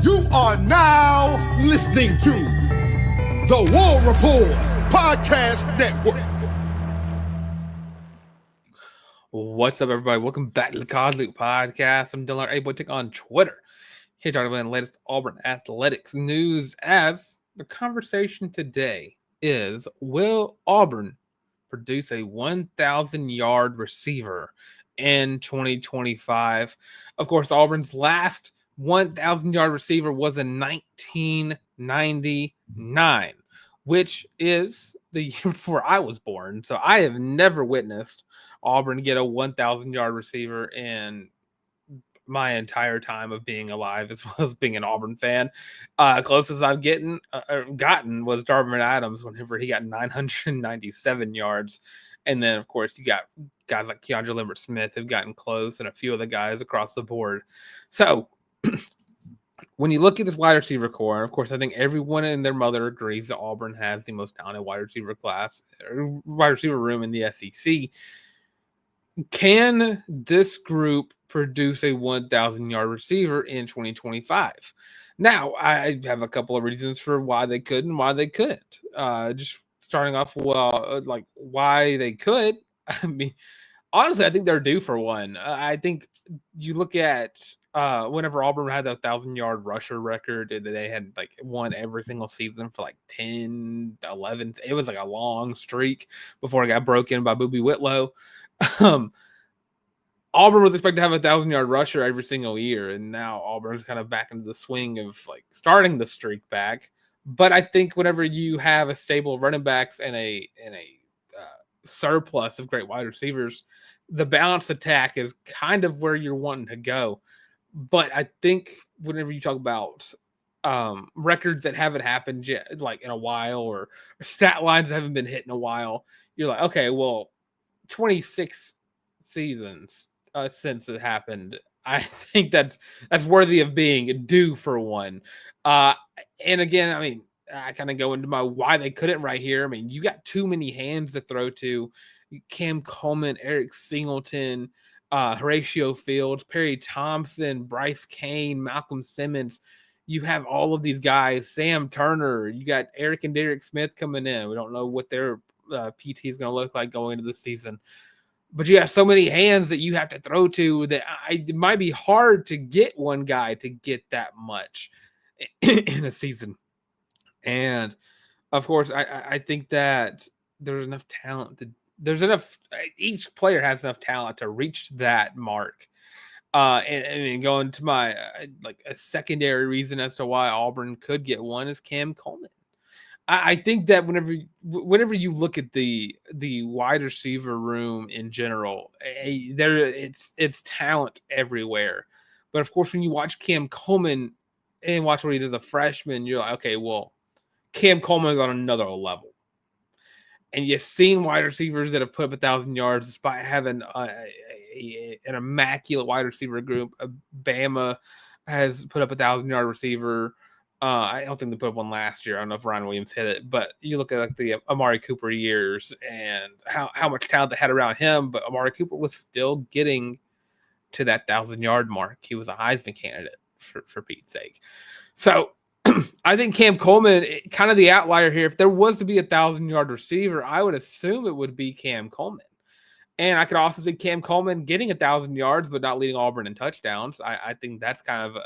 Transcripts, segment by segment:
You are now listening to the War Report Podcast Network. What's up, everybody? Welcome back to the College League Podcast. I'm Dylan, A-Boy on Twitter. Here talking about the latest Auburn Athletics news, as the conversation today is, will Auburn produce a 1,000-yard receiver in 2025? Of course, Auburn's last 1,000-yard receiver was in 1999, which is the year before I was born. So I have never witnessed Auburn get a 1,000-yard receiver in my entire time of being alive, as well as being an Auburn fan. Closest I've gotten was Darvin Adams whenever he got 997 yards. And then, of course, you got guys like Keandre Lambert-Smith who've gotten close, and a few other guys across the board. So when you look at this wide receiver core, and of course, I think everyone and their mother agrees that Auburn has the most talented wide receiver room in the SEC. Can this group produce a 1,000-yard receiver in 2025? Now, I have a couple of reasons for why they could and why they couldn't. Just starting off, like why they could. I mean, honestly, I think they're due for one. I think you look at whenever Auburn had that 1,000-yard rusher record, they had like won every single season for like 10, 11. It was like a long streak before it got broken by Boobie Whitlow. Auburn was expected to have a 1,000-yard rusher every single year, and now Auburn's kind of back into the swing of like starting the streak back. But I think whenever you have a stable of running backs and a surplus of great wide receivers, the balanced attack is kind of where you're wanting to go. But I think whenever you talk about records that haven't happened yet, like in a while, or stat lines that haven't been hit in a while, you're like, okay, well, 26 seasons since it happened. I think that's worthy of being due for one. And again, I mean, I kind of go into my why they couldn't right here. I mean, you got too many hands to throw to. Cam Coleman, Eric Singleton, Horatio Fields, Perry Thompson, Bryce Kane, Malcolm Simmons. You have all of these guys. Sam Turner. You got Eric and Derek Smith coming in. We don't know what their PT is going to look like going into the season. But you have so many hands that you have to throw to that it might be hard to get one guy to get that much in a season. And, of course, I think that there's enough talent. Each player has enough talent to reach that mark. And going to my like a secondary reason as to why Auburn could get one is Cam Coleman. I think that whenever you look at the wide receiver room in general, it's talent everywhere. But of course, when you watch Cam Coleman and watch what he did as a freshman, you're like, okay, well, Cam Coleman is on another level. And you've seen wide receivers that have put up 1,000 yards despite having an immaculate wide receiver group. Bama has put up 1,000-yard receiver. I don't think they put up one last year. I don't know if Ryan Williams hit it, but you look at like the Amari Cooper years and how much talent they had around him, but Amari Cooper was still getting to that 1,000-yard mark. He was a Heisman candidate for Pete's sake. So I think Cam Coleman, kind of the outlier here. If there was to be a 1,000-yard receiver, I would assume it would be Cam Coleman. And I could also see Cam Coleman getting 1,000 yards, but not leading Auburn in touchdowns. I think that's kind of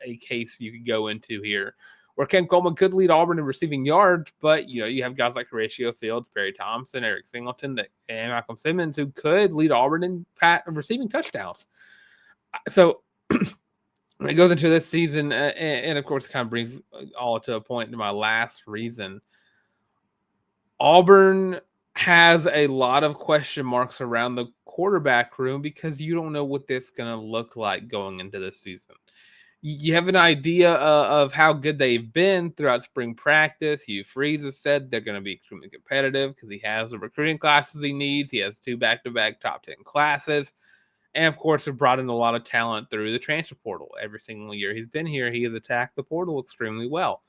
a case you could go into here, where Cam Coleman could lead Auburn in receiving yards, but you have guys like Horatio Fields, Perry Thompson, Eric Singleton, and Malcolm Simmons who could lead Auburn in receiving touchdowns. So when it goes into this season, and of course, it kind of brings all to a point to my last reason. Auburn has a lot of question marks around the quarterback room because you don't know what this is going to look like going into this season. You have an idea of how good they've been throughout spring practice. Hugh Freeze has said they're going to be extremely competitive because he has the recruiting classes he needs. He has 2 back-to-back top 10 classes. And, of course, have brought in a lot of talent through the transfer portal. Every single year he's been here, he has attacked the portal extremely well.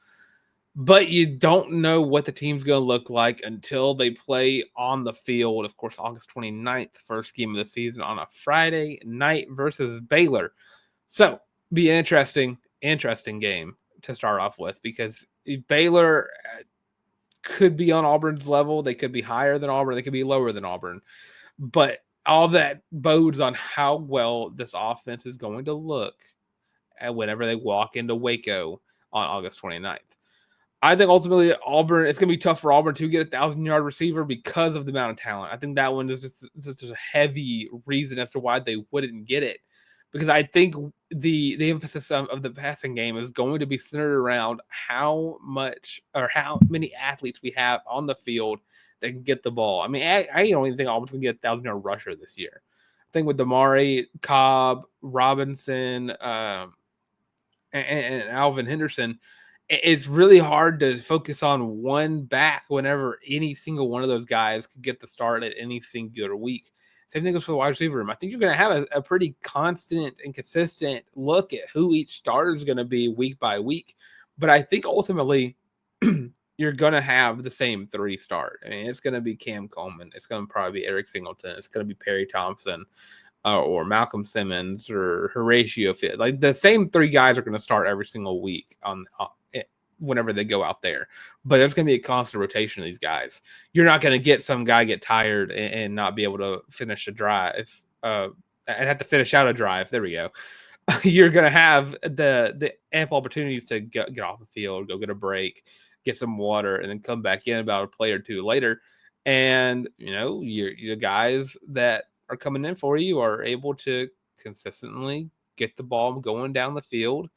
But you don't know what the team's going to look like until they play on the field. Of course, August 29th, first game of the season on a Friday night versus Baylor. So, be interesting. interesting game to start off with, because Baylor could be on Auburn's level. They could be higher than Auburn. They could be lower than Auburn. But all that bodes on how well this offense is going to look whenever they walk into Waco on August 29th. I think ultimately Auburn, it's going to be tough for Auburn to get a 1,000-yard receiver because of the amount of talent. I think that one is just a heavy reason as to why they wouldn't get it. Because I think the emphasis of the passing game is going to be centered around how much or how many athletes we have on the field that can get the ball. I mean, I don't even think Auburn's going to get a 1,000-yard rusher this year. I think with Damari, Cobb, Robinson, and Alvin Henderson, it's really hard to focus on one back whenever any single one of those guys could get the start at any singular week. Same thing goes for the wide receiver room. I think you're going to have a pretty constant and consistent look at who each starter is going to be week by week. But I think ultimately you're going to have the same three start. I mean, it's going to be Cam Coleman. It's going to probably be Eric Singleton. It's going to be Perry Thompson or Malcolm Simmons or Horatio Fit. Like the same three guys are going to start every single week whenever they go out there. But there's going to be a constant rotation of these guys. You're not going to get some guy get tired and not be able to finish a drive and have to finish out a drive. There we go. You're going to have the ample opportunities to get off the field, go get a break, get some water, and then come back in about a play or two later. And, your guys that are coming in for you are able to consistently get the ball going down the field.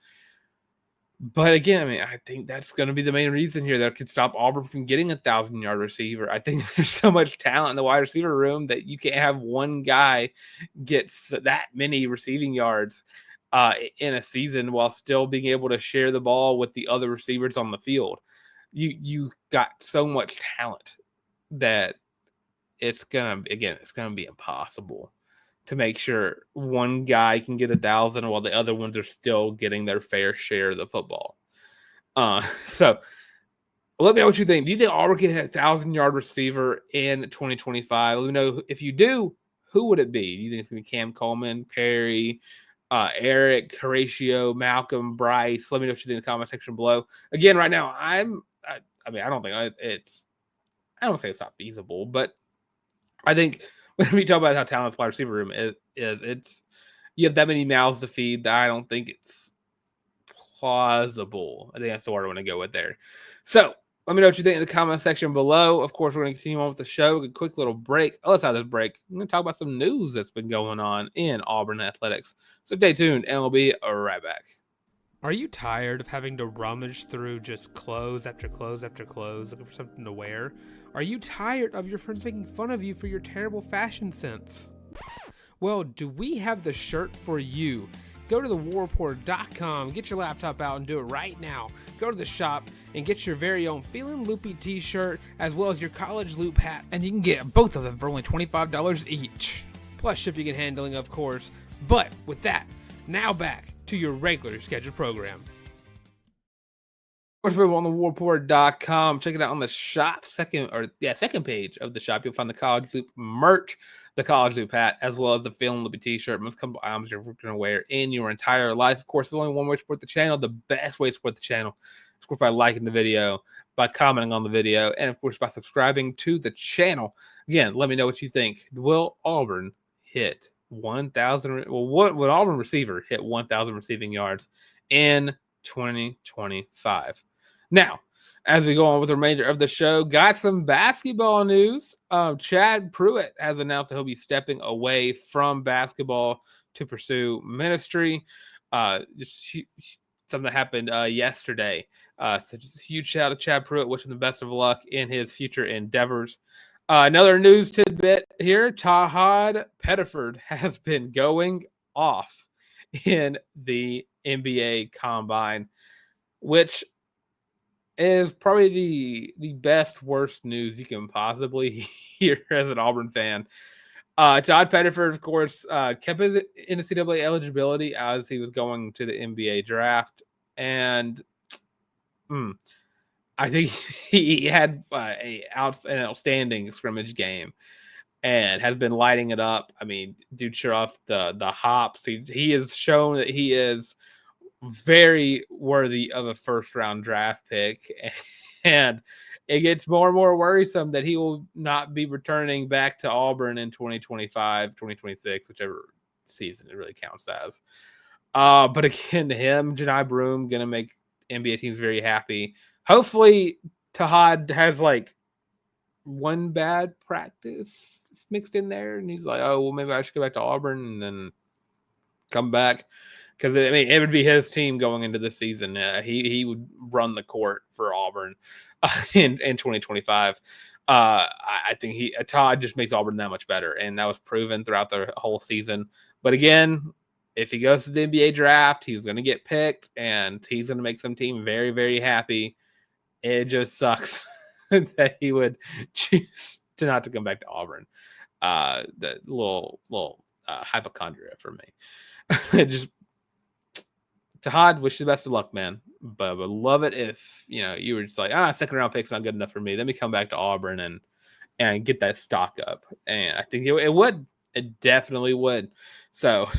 But again, I mean, I think that's going to be the main reason here that could stop Auburn from getting a 1,000-yard receiver. I think there's so much talent in the wide receiver room that you can't have one guy get that many receiving yards in a season while still being able to share the ball with the other receivers on the field. You got so much talent that it's gonna be impossible to make sure one guy can get 1,000 while the other ones are still getting their fair share of the football. So let me know what you think. Do you think Auburn can hit a 1,000-yard receiver in 2025? Let me know if you do. Who would it be? Do you think it's going to be Cam Coleman, Perry, Eric, Horatio, Malcolm, Bryce? Let me know what you think in the comment section below. Again, right now, I don't think it's. I don't say it's not feasible, but I think when we talk about how talented the wide receiver room is, it's you have that many mouths to feed that I don't think it's plausible. I think that's the word I want to go with there. So let me know what you think in the comment section below. Of course, we're going to continue on with the show. A quick little break. Let's have this break. I'm going to talk about some news that's been going on in Auburn Athletics. So stay tuned, and we'll be right back. Are you tired of having to rummage through just clothes after clothes after clothes, looking for something to wear? Are you tired of your friends making fun of you for your terrible fashion sense? Well, do we have the shirt for you? Go to thewarreport.com, get your laptop out and do it right now. Go to the shop and get your very own Feelin' Loopy t-shirt as well as your college loop hat, and you can get both of them for only $25 each. Plus shipping and handling, of course. But with that, now back to your regular scheduled program. Of course, we're on thewarreport.com. Check it out on the shop second page of the shop. You'll find the College Loop merch, the College Loop hat, as well as the Feelin' Loopy t-shirt. Most comfortable items you're going to wear in your entire life. Of course, there's only one way to support the channel. The best way to support the channel is, of course, by liking the video, by commenting on the video, and, of course, by subscribing to the channel. Again, let me know what you think. Will Auburn hit 1,000? Well, would Auburn receiver hit 1,000 receiving yards in 2025? Now, as we go on with the remainder of the show, got some basketball news. Chad Pruitt has announced that he'll be stepping away from basketball to pursue ministry. Just something that happened yesterday. So just a huge shout out to Chad Pruitt, wishing the best of luck in his future endeavors. Another news tidbit here, Tahad Pettiford has been going off in the NBA Combine, which is probably the best, worst news you can possibly hear as an Auburn fan. Todd Pettiford, of course, kept his NCAA eligibility as he was going to the NBA draft, and I think he had an outstanding scrimmage game and has been lighting it up. I mean, dude, sure off the hops. He has shown that he is very worthy of a first-round draft pick. And it gets more and more worrisome that he will not be returning back to Auburn in 2025, 2026, whichever season it really counts as. But again, him, Janai Broom, going to make NBA teams very happy. Hopefully, Tahad has like one bad practice mixed in there, and he's like, oh, well, maybe I should go back to Auburn and then come back. Because, I mean, it would be his team going into the season. He would run the court for Auburn in 2025. I think Todd just makes Auburn that much better, and that was proven throughout the whole season. But again, if he goes to the NBA draft, he's going to get picked, and he's going to make some team very, very happy. It just sucks that he would choose to not to come back to Auburn. The little hypochondria for me. Just Tahad, wish you the best of luck, man. But would love it if you were just like, second round pick's not good enough for me. Let me come back to Auburn and get that stock up. And I think it would. It definitely would. So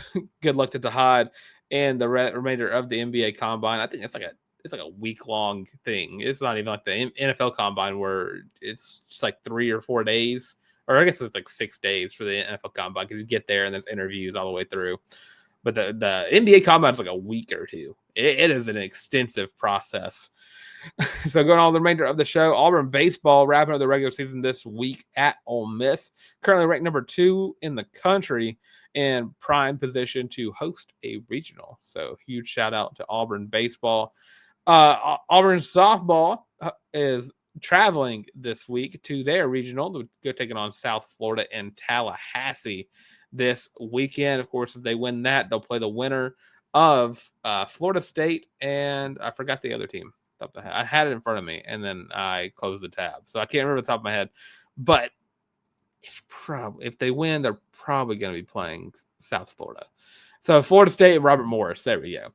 good luck to Tahad and the remainder of the NBA Combine. I think it's like a week-long thing. It's not even like the NFL Combine where it's just like 3 or 4 days. Or I guess it's like 6 days for the NFL Combine because you get there and there's interviews all the way through. But the NBA Combine is like a week or two. It is an extensive process. So going on the remainder of the show, Auburn baseball wrapping up the regular season this week at Ole Miss. Currently ranked number 2 in the country and prime position to host a regional. So huge shout out to Auburn baseball. Auburn softball is traveling this week to their regional to go taking on South Florida and Tallahassee this weekend. Of course, if they win that, they'll play the winner of Florida State, and I forgot the other team. I had it in front of me, and then I closed the tab, so I can't remember the top of my head. But it's probably, if they win, they're probably going to be playing South Florida. So Florida State, Robert Morris. There we go.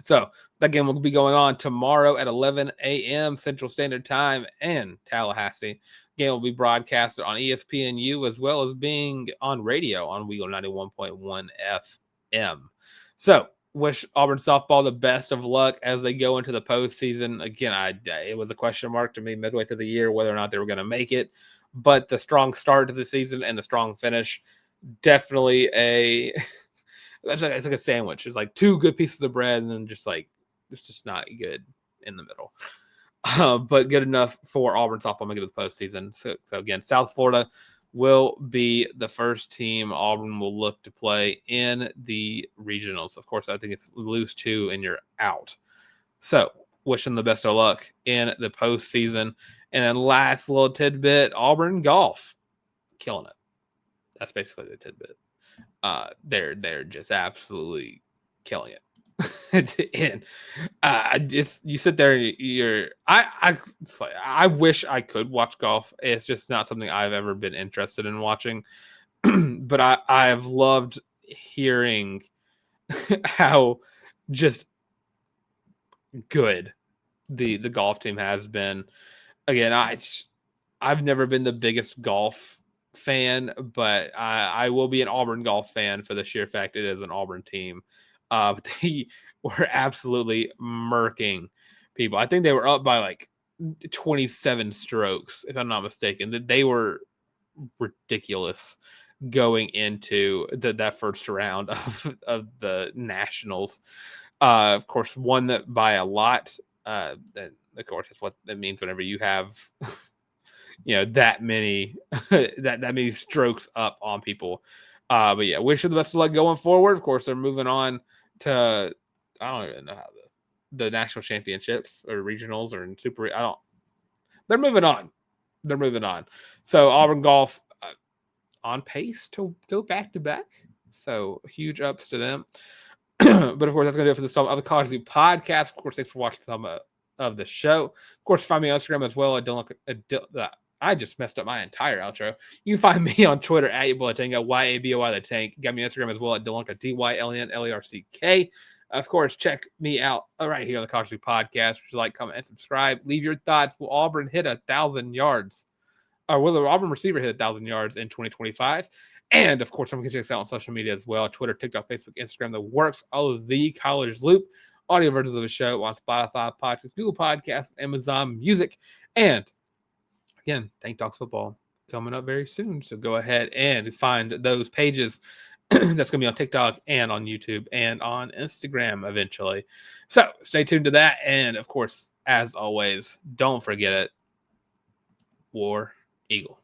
So that game will be going on tomorrow at 11 a.m. Central Standard Time in Tallahassee. Game will be broadcasted on ESPNU as well as being on radio on Weagle 91.1 FM. So wish Auburn softball the best of luck as they go into the postseason. Again, it was a question mark to me midway through the year whether or not they were going to make it. But the strong start to the season and the strong finish, definitely it's like a sandwich. It's like 2 good pieces of bread and then just like it's just not good in the middle. But good enough for Auburn softball making it to the postseason. So again, South Florida will be the first team Auburn will look to play in the regionals. Of course, I think it's lose 2 and you're out. So wish them the best of luck in the postseason. And then last little tidbit, Auburn golf, killing it. That's basically the tidbit. They're just absolutely killing it. And you sit there and I wish I could watch golf. It's just not something I've ever been interested in watching. But I've loved hearing how just good the golf team has been. Again, I've never been the biggest golf fan, but I will be an Auburn golf fan for the sheer fact it is an Auburn team. But they were absolutely murking people. I think they were up by like 27 strokes, if I'm not mistaken. They were ridiculous going into that first round of the Nationals. Of course, won that by a lot. That of course is what that means whenever you have that many that many strokes up on people. But yeah, wish them the best of luck going forward. Of course, they're moving on to I don't even know how the national championships or regionals or in super. They're moving on. They're moving on. So Auburn golf on pace to go back to back. So huge ups to them. But of course, that's going to do it for this of the College League podcast. Of course, thanks for watching some of the show. Of course, find me on Instagram as well. I just messed up my entire outro. You can find me on Twitter at @YaBoyTank, YABOY the Tank. Got me on Instagram as well at Delunka, DYLNLERCK. Of course, check me out right here on the College League podcast. If you like, comment, and subscribe. Leave your thoughts. Will Auburn hit 1,000 yards? Or will the Auburn receiver hit 1,000 yards in 2025? And, of course, I'm going to check us out on social media as well. Twitter, TikTok, Facebook, Instagram, the works. All of the College Loop. audio versions of the show on Spotify, Podcasts, Google Podcasts, Amazon Music. And again, Tank Talks Football coming up very soon. So go ahead and find those pages. That's going to be on TikTok and on YouTube and on Instagram eventually. So stay tuned to that. And of course, as always, don't forget it. War Eagle.